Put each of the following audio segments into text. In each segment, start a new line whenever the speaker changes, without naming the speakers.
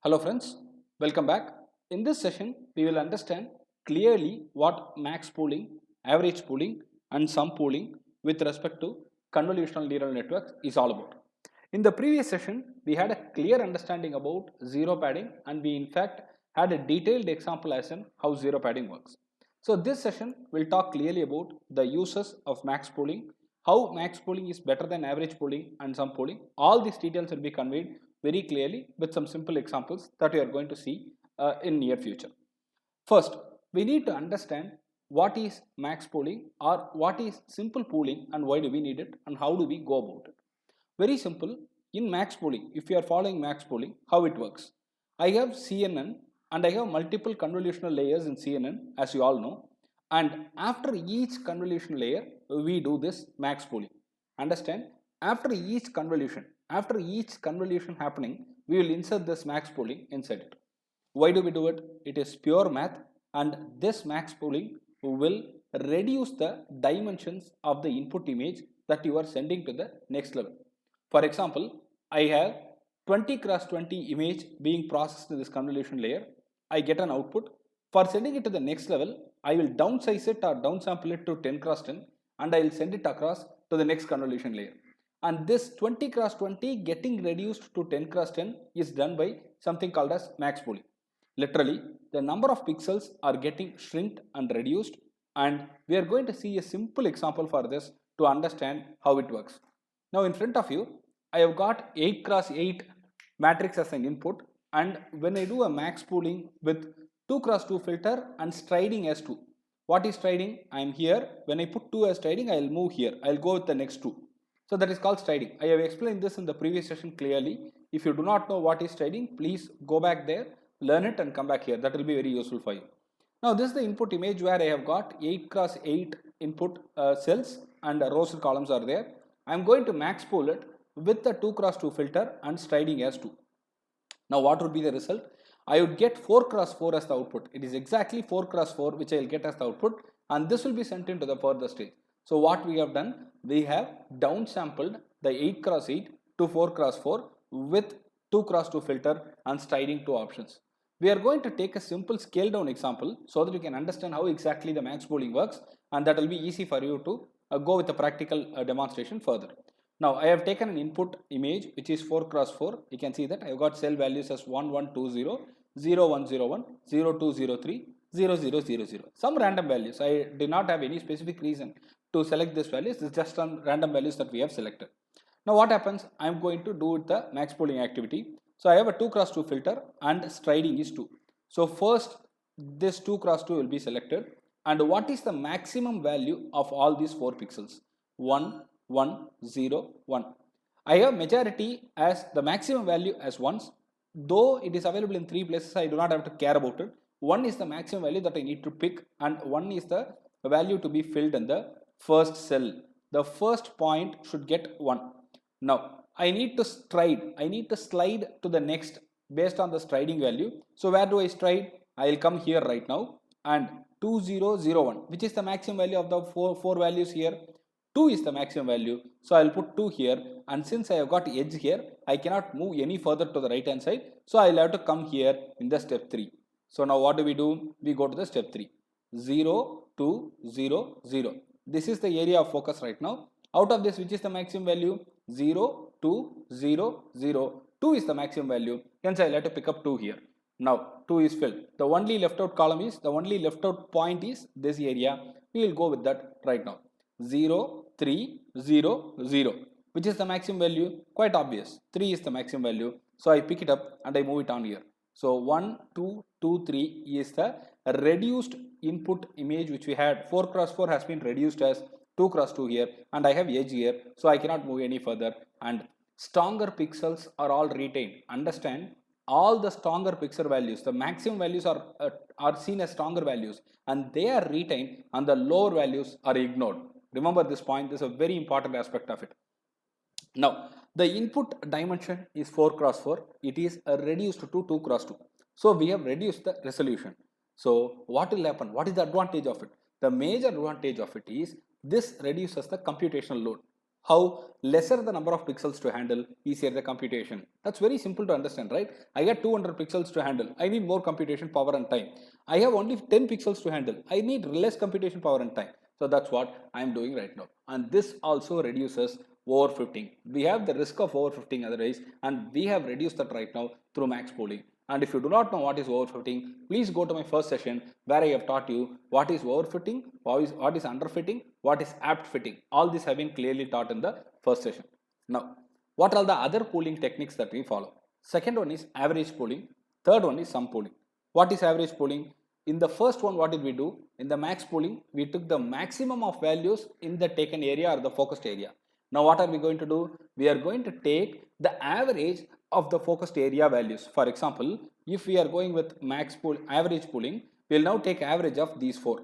Hello friends, welcome back. In this session, we will understand clearly what max pooling, average pooling and sum pooling with respect to convolutional neural networks is all about. In the previous session, we had a clear understanding about zero padding and we in fact had a detailed example as in how zero padding works. So this session will talk clearly about the uses of max pooling, how max pooling is better than average pooling and sum pooling. All these details will be conveyed very clearly with some simple examples that we are going to see in near future. First, we need to understand what is max pooling or what is simple pooling and why do we need it and how do we go about it. Very simple. In max pooling, if you are following max pooling, how it works. I have CNN and I have multiple convolutional layers in CNN as you all know. And after each convolution layer, we do this max pooling. Understand? After each convolution happening, we will insert this max pooling inside it. Why do we do it? It is pure math and this max pooling will reduce the dimensions of the input image that you are sending to the next level. For example, I have 20 cross 20 image being processed in this convolution layer. I get an output. For sending it to the next level, I will downsize it or downsample it to 10 cross 10 and I will send it across to the next convolution layer. And this 20 cross 20 getting reduced to 10 cross 10 is done by something called as max pooling. Literally, the number of pixels are getting shrinked and reduced, and we are going to see a simple example for this to understand how it works. Now in front of you, I have got 8 cross 8 matrix as an input, and when I do a max pooling with 2 cross 2 filter and striding as 2. What is striding? I am here. When I put 2 as striding, I will move here. I will go with the next 2. So that is called striding. I have explained this in the previous session clearly. If you do not know what is striding, please go back there, learn it and come back here. That will be very useful for you. Now this is the input image where I have got 8 cross 8 input cells and rows and columns are there. I am going to max pool it with the 2 cross 2 filter and striding as 2. Now what would be the result? I would get 4 cross 4 as the output. It is exactly 4 cross 4 which I will get as the output and this will be sent into the further stage. So what we have done, we have downsampled the 8 cross 8 to 4 cross 4 with 2 cross 2 filter and striding 2 options. We are going to take a simple scale down example so that you can understand how exactly the max pooling works and that will be easy for you to go with a practical demonstration further. Now I have taken an input image which is 4 cross 4. You can see that I have got cell values as 1120, 0101, 0203, 0000. Some random values. I did not have any specific reason to select these values. It's just some random values that we have selected. Now what happens? I am going to do with the max pooling activity. So I have a 2 cross 2 filter and striding is 2. So first this 2 cross 2 will be selected and what is the maximum value of all these 4 pixels? 1, 1, 0, 1. I have majority as the maximum value as 1s. Though it is available in 3 places, I do not have to care about it. 1 is the maximum value that I need to pick and 1 is the value to be filled in the first cell. The first point should get 1. Now I need to slide to the next based on the striding value. So where do I stride? I will come here right now and 2001 which is the maximum value of the four values here. 2 is the maximum value. So I will put 2 here and since I have got edge here, I cannot move any further to the right hand side. So I will have to come here in the step 3. So now what do? We go to the step 3. 0, 2, 0, 0. This is the area of focus right now. Out of this, which is the maximum value? 0, 2, 0, 0. 2 is the maximum value. Hence, I will have to pick up 2 here. Now, 2 is filled. The only left out column is, the only left out point is this area. We will go with that right now. 0, 3, 0, 0. Which is the maximum value? Quite obvious. 3 is the maximum value. So, I pick it up and I move it on here. So, 1, 2, 2, 3 is the reduced input image which we had. 4 cross 4 has been reduced as 2 cross 2 here and I have edge here. So, I cannot move any further and stronger pixels are all retained. Understand, all the stronger pixel values, the maximum values are seen as stronger values and they are retained and the lower values are ignored. Remember this point, this is a very important aspect of it. Now, the input dimension is 4 cross 4. It is reduced to 2 cross 2. So, we have reduced the resolution. So, what will happen? What is the advantage of it? The major advantage of it is this reduces the computational load. How lesser the number of pixels to handle, easier the computation. That's very simple to understand, right? I got 200 pixels to handle. I need more computation power and time. I have only 10 pixels to handle. I need less computation power and time. So that's what I'm doing right now. And this also reduces overfitting. We have the risk of overfitting otherwise, and we have reduced that right now through max pooling. And if you do not know what is overfitting, please go to my first session where I have taught you what is overfitting, what is underfitting, what is apt fitting. All these have been clearly taught in the first session. Now, what are the other pooling techniques that we follow? Second one is average pooling. Third one is sum pooling. What is average pooling? In the first one, what did we do? In the max pooling, we took the maximum of values in the taken area or the focused area. Now what are we going to do? We are going to take the average of the focused area values. For example, if we are going with average pooling, we will now take average of these four.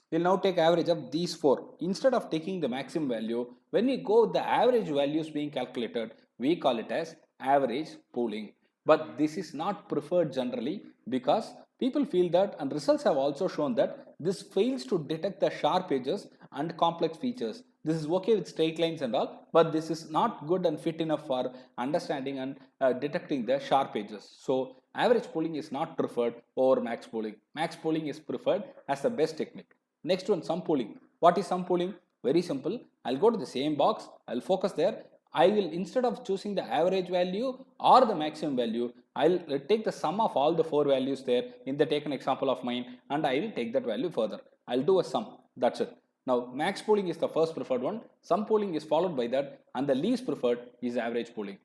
We will now take average of these four. Instead of taking the maximum value, when we go the average values being calculated, we call it as average pooling. But this is not preferred generally because people feel that, and results have also shown that this fails to detect the sharp edges and complex features. This is okay with straight lines and all, but this is not good and fit enough for understanding and detecting the sharp edges. So average pooling is not preferred over max pooling. Max pooling is preferred as the best technique. Next one, sum pooling. What is sum pooling? Very simple. I'll go to the same box. I'll focus there. I will, instead of choosing the average value or the maximum value, I'll take the sum of all the four values there in the taken example of mine, and I will take that value further. I'll do a sum. That's it. Now, max pooling is the first preferred one. Sum pooling is followed by that, and the least preferred is average pooling.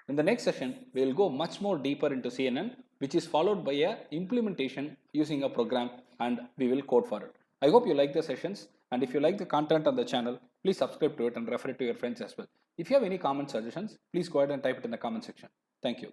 In the next session, we will go much more deeper into CNN, which is followed by a implementation using a program, and we will code for it. I hope you like the sessions, and if you like the content on the channel, please subscribe to it and refer it to your friends as well. If you have any comment suggestions, please go ahead and type it in the comment section. Thank you.